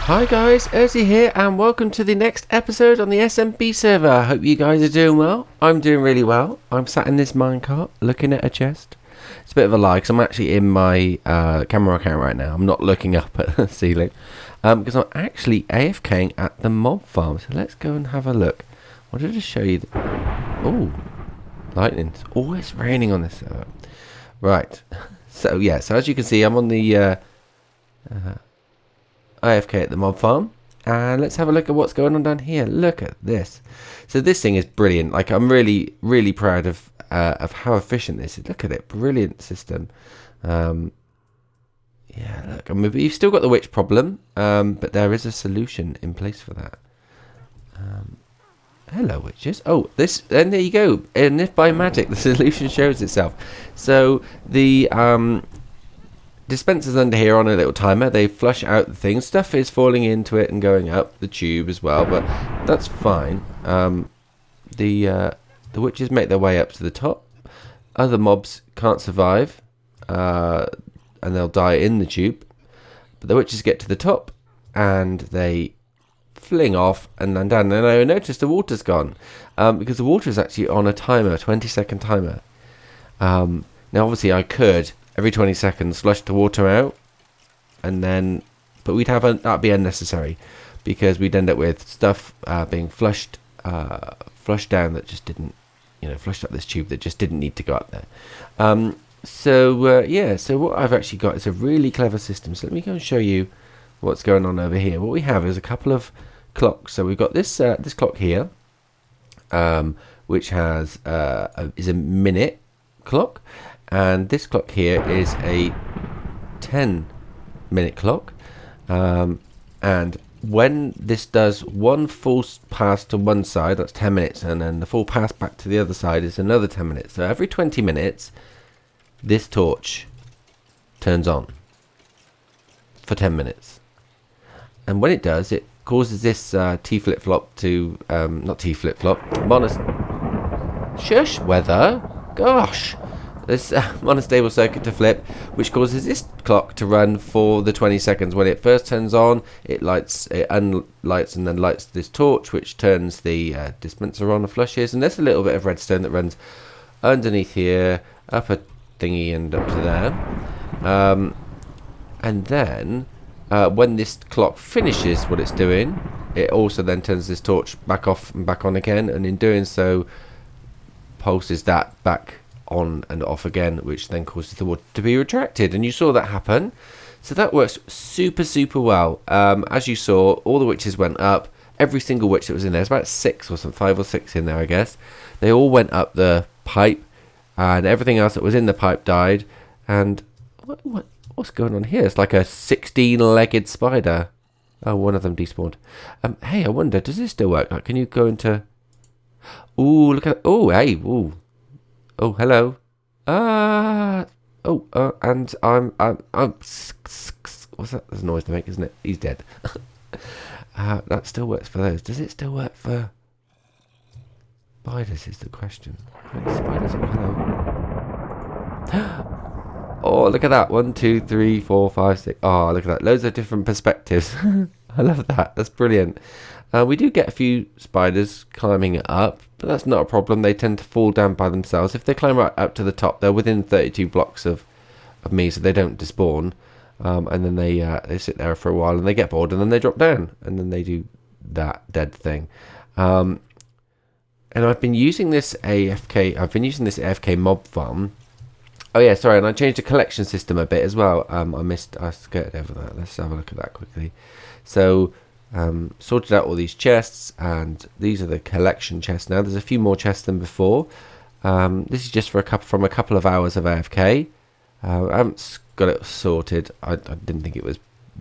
Hi guys, Erzi here and welcome to the next episode on the SMB server. I hope you guys are doing well. I'm doing really well. I'm sat in this minecart looking at a chest. It's a bit of a lie because I'm actually in my camera account right now. I'm not looking up at the ceiling because I'm actually AFKing at the mob farm. So let's go and have a look. I wanted to show you... Oh, lightning. It's always raining on this server. Right. So yeah, so as you can see I'm on the... AFK at the mob farm, and let's have a look at what's going on down here. Look at this. So this thing is brilliant. Like, I'm really proud of how efficient this is. Look at it, brilliant system. Yeah, look, I mean, you've still got the witch problem, but there is a solution in place for that. Hello, witches. Oh, this, and there you go. And if by magic the solution shows itself. So the dispensers under here on a little timer. They flush out the things. Stuff is falling into it and going up the tube as well, but that's fine. The witches make their way up to the top. Other mobs can't survive, and they'll die in the tube. But the witches get to the top, and they fling off and then down. And I noticed the water's gone, because the water is actually on a timer, 20-second timer. Now, obviously, I could every 20 seconds flush the water out, and then, but that'd be unnecessary, because we'd end up with stuff being flushed down that just didn't, flushed up this tube that just didn't need to go up there. So what I've actually got is a really clever system. So let me go and show you what's going on over here. What we have is a couple of clocks. So we've got this this clock here, which is a minute clock. And this clock here is a 10-minute clock, and when this does one full pass to one side, that's 10 minutes, and then the full pass back to the other side is another 10 minutes. So every 20 minutes, this torch turns on for 10 minutes. And when it does, it causes this T flip-flop to, not T flip-flop, shush, weather, gosh. This monostable circuit to flip, which causes this clock to run for the 20 seconds. When it first turns on, it unlights and then lights this torch, which turns the dispenser on and flushes. And there's a little bit of redstone that runs underneath here, up a thingy and up to there. And then when this clock finishes what it's doing, it also then turns this torch back off and back on again. And in doing so, pulses that back on and off again, which then causes the water to be retracted, and you saw that happen. So that works super well. As you saw, all the witches went up. Every single witch that was in there, there's about 6 or some 5 or 6 in there, I guess. They all went up the pipe, and everything else that was in the pipe died. And what's going on here? It's like a 16-legged spider. Oh, one of them despawned. Hey, I wonder, does this still work? Like, can you go into... Ooh, look at... Oh, hey, ooh. Oh, hello. And I'm what's that? There's a noise to make, isn't it? He's dead. That still works for those. Does it still work for spiders is the question. Spiders, hello. Oh, look at that. 1, 2, 3, 4, 5, 6. Oh, look at that. Loads of different perspectives. I love that. That's brilliant. We do get a few spiders climbing it up, but that's not a problem. They tend to fall down by themselves. If they climb right up to the top, they're within 32 blocks of me, so they don't despawn. And then they sit there for a while, and they get bored, and then they drop down, and then they do that dead thing. And I've been using this AFK mob farm. Oh yeah, sorry, and I changed the collection system a bit as well. I skirted over that. Let's have a look at that quickly. So... sorted out all these chests, and these are the collection chests now. There's a few more chests than before. This is just from a couple of hours of AFK. I haven't got it sorted. I didn't think it was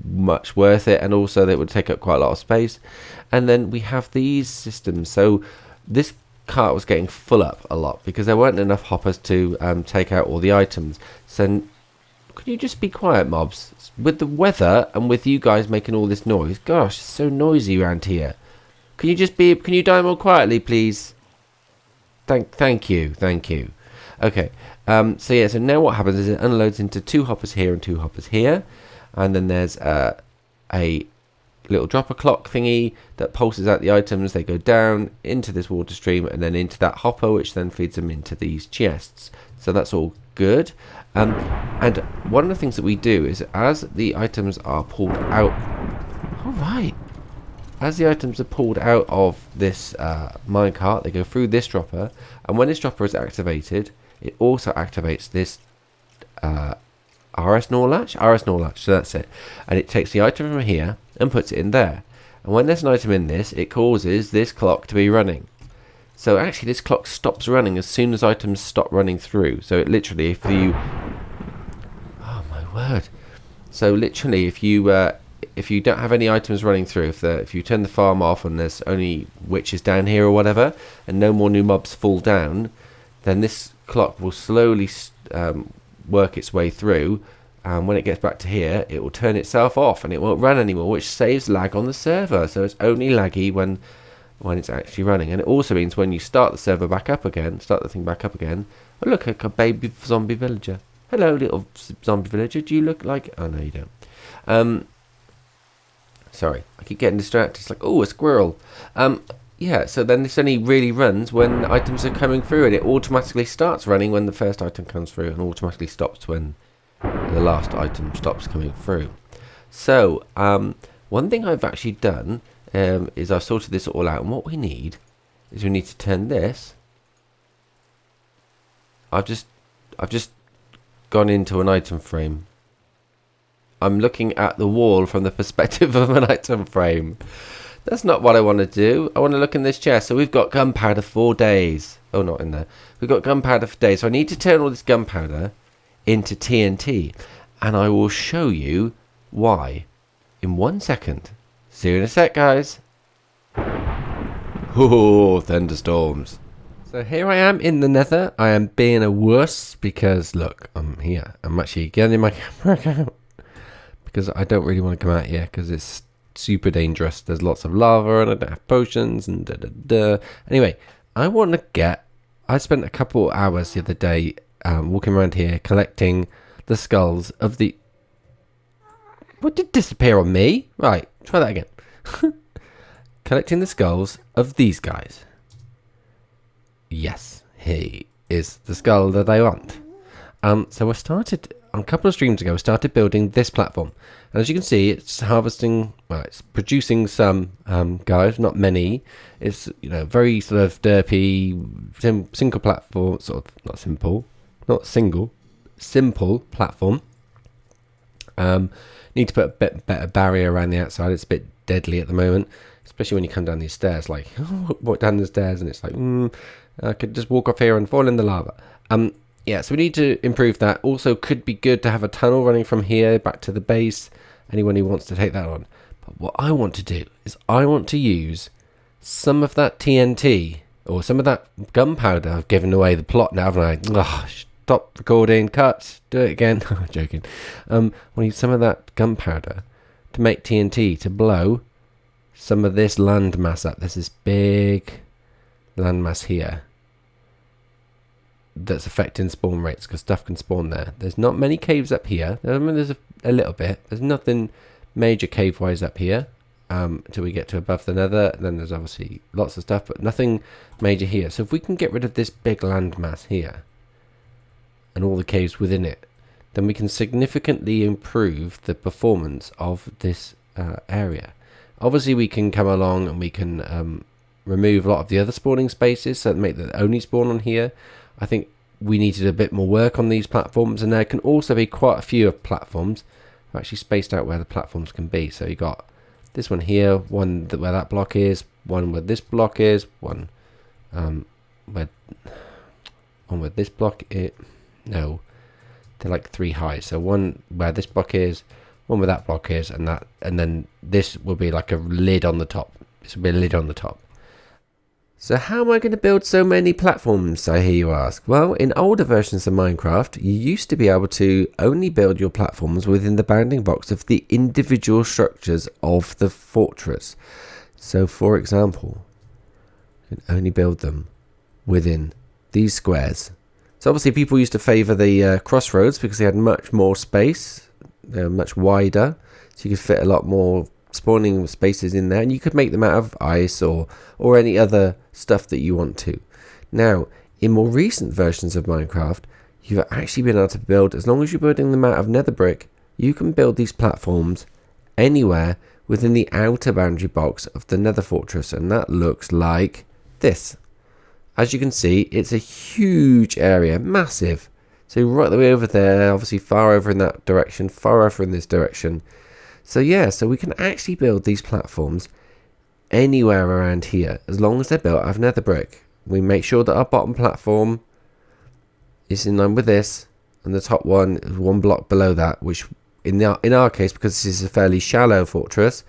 much worth it, and also that it would take up quite a lot of space. And then we have these systems. So this cart was getting full up a lot because there weren't enough hoppers to take out all the items. So could you just be quiet, mobs? With the weather and with you guys making all this noise, gosh, it's so noisy around here. Can you die more quietly, please? Thank you. Okay. So yeah, so now what happens is it unloads into 2 hoppers here and 2 hoppers here, and then there's a little dropper clock thingy that pulses out the items. They go down into this water stream and then into that hopper, which then feeds them into these chests. So that's all good. And one of the things that we do is, as the items are pulled out, as the items are pulled out of this minecart, they go through this dropper, and when this dropper is activated, it also activates this RS NOR latch, so that's it. And it takes the item from here and puts it in there. And when there's an item in this, it causes this clock to be running. So actually this clock stops running as soon as items stop running through. So it literally, if you... Oh my word. So literally, if you don't have any items running through, if you turn the farm off and there's only witches down here or whatever, and no more new mobs fall down, then this clock will slowly work its way through, and when it gets back to here, it will turn itself off and it won't run anymore, which saves lag on the server. So it's only laggy when it's actually running. And it also means when you start the server back up again, oh look, a baby zombie villager. Hello, little zombie villager. Do you look like... Oh no, you don't. Sorry, I keep getting distracted. It's like, oh, a squirrel. Yeah, so then this only really runs when items are coming through, and it automatically starts running when the first item comes through and automatically stops when the last item stops coming through. So, one thing I've actually done is I've sorted this all out, and what we need is we need to turn this. I've just gone into an item frame. I'm looking at the wall from the perspective of an item frame. That's not what I want to do. I want to look in this chest. So we've got gunpowder for days. Oh, not in there. We've got gunpowder for days. So I need to turn all this gunpowder into TNT. And I will show you why in 1 second. See you in a sec, guys. Oh, thunderstorms. So here I am in the Nether. I am being a wuss because, look, I'm here. I'm actually getting my camera out because I don't really want to come out here because it's super dangerous. There's lots of lava and I don't have potions and Anyway, I spent a couple hours the other day walking around here collecting the skulls of the... What did disappear on me? Right, try that again. Collecting the skulls of these guys. Yes, he is the skull that I want. So I started on a couple of streams ago. I started building this platform, and as you can see, it's harvesting. Well, it's producing some guys, not many. It's very sort of derpy, single platform, sort of simple platform. Need to put a bit better barrier around the outside. It's a bit deadly at the moment, especially when you come down these stairs. Like walk down the stairs, and it's like I could just walk off here and fall in the lava. Yeah, so we need to improve that. Also, could be good to have a tunnel running from here back to the base. Anyone who wants to take that on. But what I want to do is I want to use some of that TNT or some of that gunpowder. I've given away the plot now, haven't I? Ugh, stop recording, cut, do it again. I'm joking. I want to use some of that gunpowder to make TNT to blow some of this landmass up. There's this big landmass here that's affecting spawn rates because stuff can spawn there. There's not many caves up here. I mean, there's a little bit. There's nothing major cave wise up here until we get to above the Nether. Then there's obviously lots of stuff, but nothing major here. So if we can get rid of this big landmass here and all the caves within it, then we can significantly improve the performance of this area. Obviously we can come along and we can remove a lot of the other spawning spaces, so make the only spawn on here. I think we needed a bit more work on these platforms, and there can also be quite a few platforms. I've actually spaced out where the platforms can be. So you got this one here, one where that block is, one where this block is, one where this block is. No, they're like 3 high. So one where this block is, one where that block is, and then this will be like a lid on the top. This will be a lid on the top. So how am I going to build so many platforms, I hear you ask? Well, in older versions of Minecraft, you used to be able to only build your platforms within the bounding box of the individual structures of the fortress. So, for example, you can only build them within these squares. So obviously people used to favour the crossroads because they had much more space. They were much wider, so you could fit a lot more spawning spaces in there, and you could make them out of ice or any other stuff that you want to. Now, in more recent versions of Minecraft, you've actually been able to build, as long as you're building them out of nether brick, you can build these platforms anywhere within the outer boundary box of the nether fortress, and that looks like this. As you can see, it's a huge area, massive. So right the way over there, obviously far over in that direction, far over in this direction. So yeah, so we can actually build these platforms anywhere around here, as long as they're built out of nether brick. We make sure that our bottom platform is in line with this, and the top one is one block below that, which in our case, because this is a fairly shallow fortress,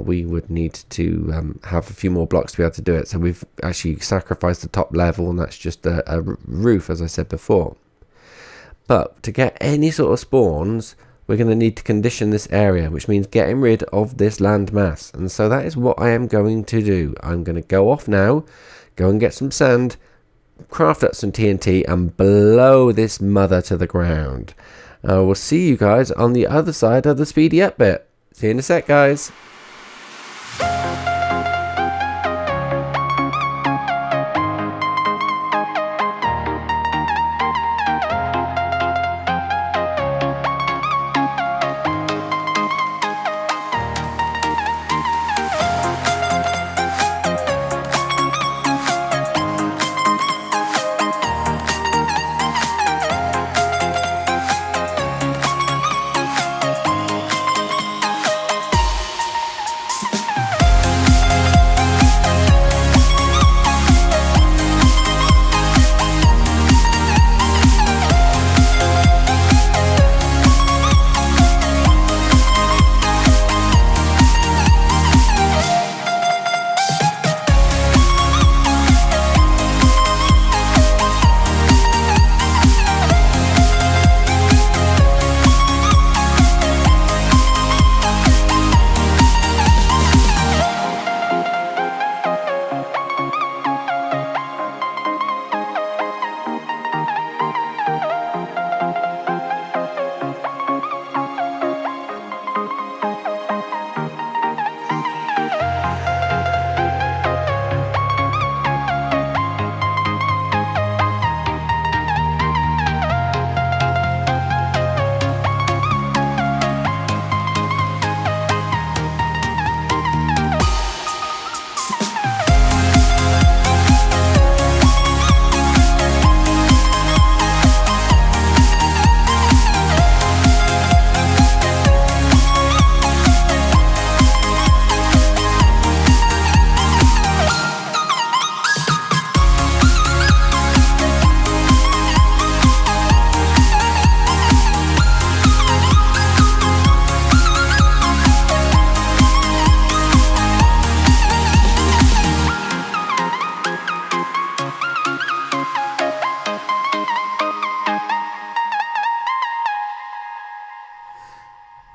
we would need to have a few more blocks to be able to do it. So we've actually sacrificed the top level, and that's just a roof, as I said before. But to get any sort of spawns, we're going to need to condition this area, which means getting rid of this land mass. And so that is what I am going to do. I'm going to go off now, go and get some sand, craft up some TNT, and blow this mother to the ground. We'll see you guys on the other side of the speedy up bit. See you in a sec, guys.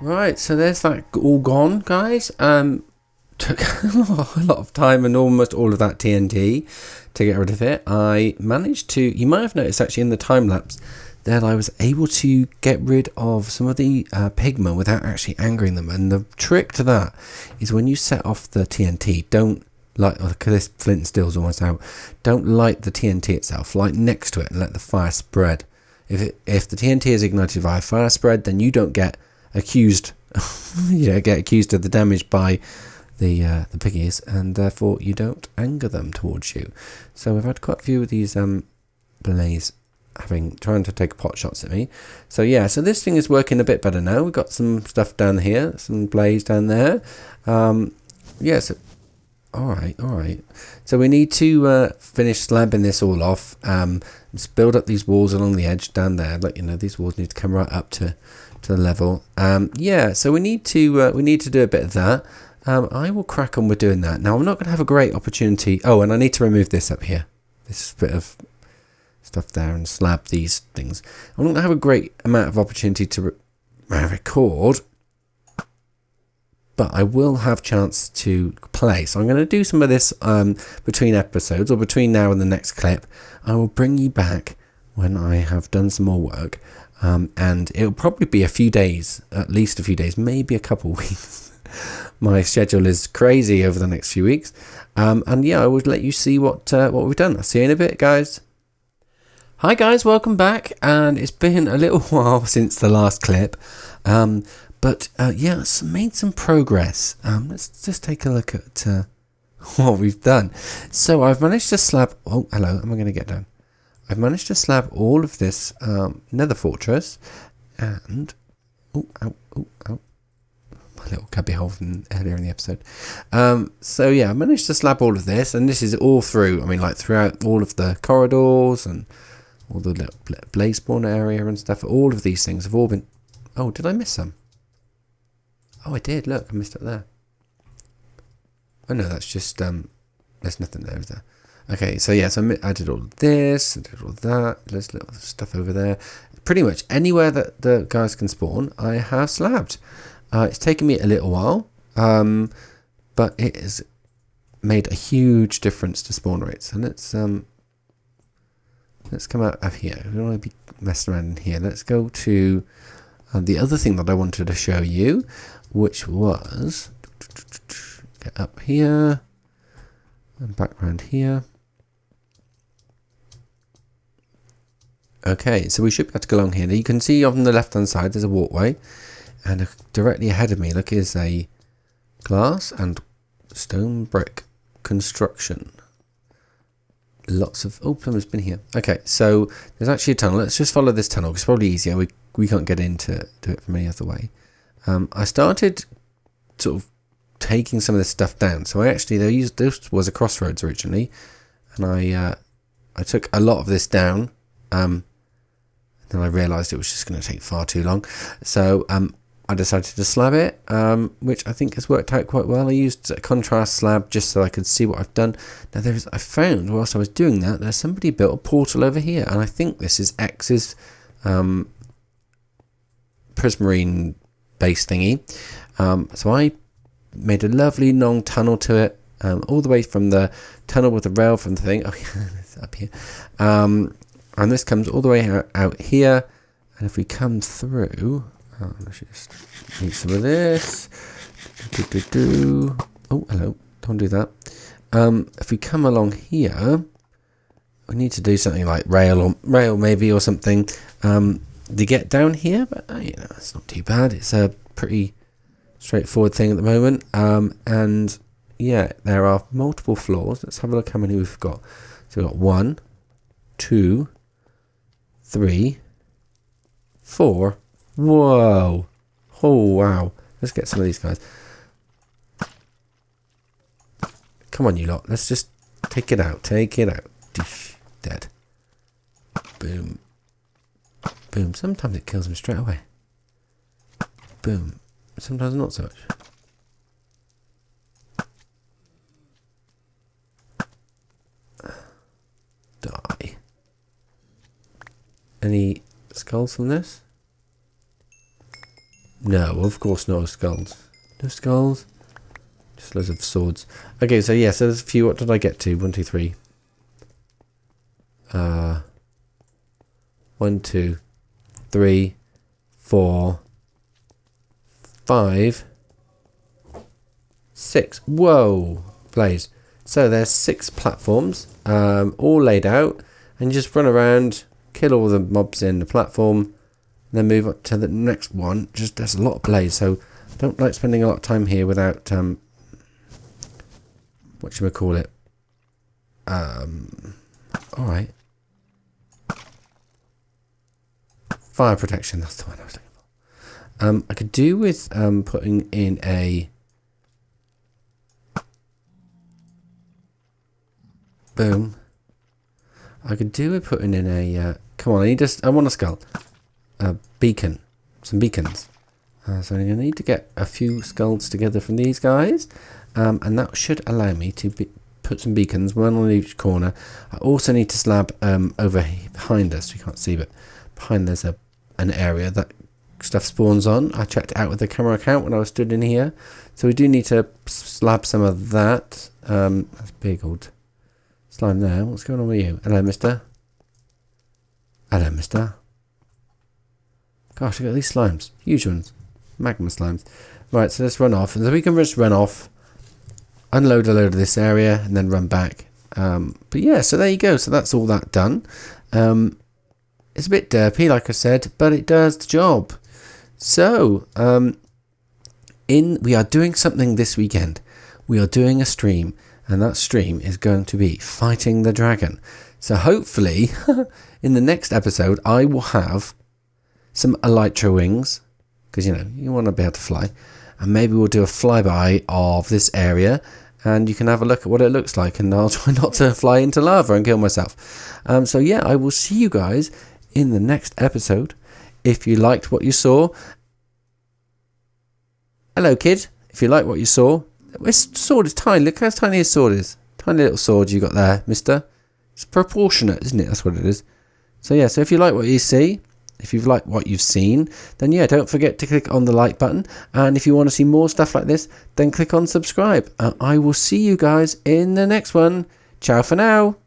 Right, so there's that all gone, guys. Took a lot of time and almost all of that TNT to get rid of it. I managed to, you might have noticed actually in the time lapse that I was able to get rid of some of the pigmen without actually angering them. And the trick to that is when you set off the TNT, don't light, because this flint and steel's almost out, don't light the TNT itself, light next to it and let the fire spread. If the TNT is ignited via fire spread, then you don't get accused get accused of the damage by the piggies, and therefore you don't anger them towards you. So we've had quite a few of these blaze trying to take pot shots at me. So yeah, so this thing is working a bit better now. We've got some stuff down here, some blaze down there. So alright. So we need to finish slabbing this all off. Just build up these walls along the edge down there. Like, you know, these walls need to come right up to the level. So we need to do a bit of that. I will crack on with doing that. Now I'm not going to have a great opportunity. Oh, and I need to remove this up here. This bit of stuff there, and slab these things. I'm not going to have a great amount of opportunity to record, but I will have chance to play. So I'm going to do some of this between episodes, or between now and the next clip. I will bring you back when I have done some more work. And it'll probably be a few days, at least a few days, maybe a couple of weeks, My schedule is crazy over the next few weeks. And yeah, I would let you see what we've done. I'll see you in a bit, guys. Hi guys, welcome back. And it's been a little while since the last clip. But yeah, made some progress. Let's just take a look at what we've done. So I've managed to slab... Oh, hello, am I going to get down? I've managed to slab all of this Nether fortress. And... Oh, ow, oh, ow. My little cubby hole from earlier in the episode. So yeah, I managed to slab all of this. And this is all through, I mean, like throughout all of the corridors and all the little blaze spawn area and stuff. All of these things have all been... Oh, did I miss some? Oh, I did. Look, I missed it there. Oh no, that's just there's nothing there, is there? Okay, so yeah, so I did all of this, I did all of that. There's little stuff over there. Pretty much anywhere that the guys can spawn, I have slabbed. It's taken me a little while, but it has made a huge difference to spawn rates. And let's come out of here. We don't want to be messing around in here. Let's go to the other thing that I wanted to show you, which was get up here and back around here. Okay, so we should be able to go along here. Now you can see on the left hand side there's a walkway, and directly ahead of me, look, is a glass and stone brick construction. Lots of... Oh, plumber's been here. Okay, so there's actually a tunnel. Let's just follow this tunnel. It's probably easier. We can't get into it from any other way. I started sort of taking some of this stuff down. So I actually, this was a crossroads originally, and I took a lot of this down. Then I realised it was just going to take far too long. So I decided to slab it, which I think has worked out quite well. I used a contrast slab just so I could see what I've done. Now I found whilst I was doing that, there's somebody built a portal over here, and I think this is X's prismarine base thingy. So I made a lovely long tunnel to it, all the way from the tunnel with the rail from the thing. Oh yeah, it's up here. And this comes all the way out here. And if we come through, let's just need some of this. Oh, hello. Don't do that. If we come along here, we need to do something like rail maybe, or something to get down here. But you know, it's not too bad. It's a pretty straightforward thing at the moment. And yeah, there are multiple floors. Let's have a look how many we've got. So we've got 1, 2, 3, 4. Whoa. Oh, wow. Let's get some of these guys. Come on, you lot. Let's just take it out. Take it out. Dish. Dead. Boom. Boom. Sometimes it kills them straight away. Boom. Sometimes not so much. Die. Any skulls from this? No, of course no skulls. No skulls. Just loads of swords. Okay, so yeah, so there's a few. What did I get to? 1, 2, 3. 1, 2, 3, 4, 5, 6. Whoa, Blaze. So there's 6 platforms, all laid out, and you just run around, kill all the mobs in the platform, and then move up to the next one. Just there's a lot of Blaze, so I don't like spending a lot of time here without whatchamacallit. Alright. Fire protection, that's the one I was looking for. I could do with putting in a... Boom. I could do with putting in a... come on, I want a skull. Beacon. Some beacons. So I'm going to need to get a few skulls together from these guys. And that should allow me to put some beacons, one on each corner. I also need to slab over behind us. You can't see, but behind there's an area that stuff spawns on. I checked it out with the camera account when I was stood in here. So we do need to slab some of that. That's big old slime there. What's going on with you? Hello, mister. Hello, mister. Gosh, look at these slimes. Huge ones. Magma slimes. Right, so let's run off. And so we can just run off, unload a load of this area, and then run back. But yeah, so there you go. So that's all that done. It's a bit derpy, like I said, but it does the job. So, we are doing something this weekend. We are doing a stream, and that stream is going to be fighting the dragon. So hopefully, in the next episode, I will have some elytra wings, because, you know, you want to be able to fly. And maybe we'll do a flyby of this area, and you can have a look at what it looks like, and I'll try not to fly into lava and kill myself. So yeah, I will see you guys in the next episode. If you liked what you saw, hello kid, if you like what you saw, this sword is tiny. Look how tiny his sword is. Tiny little sword you got there, mister. It's proportionate, isn't it? That's what it is. So yeah, so if you like what you see, if you've liked what you've seen, then yeah, don't forget to click on the like button. And if you want to see more stuff like this, then click on subscribe. I will see you guys in the next one. Ciao for now.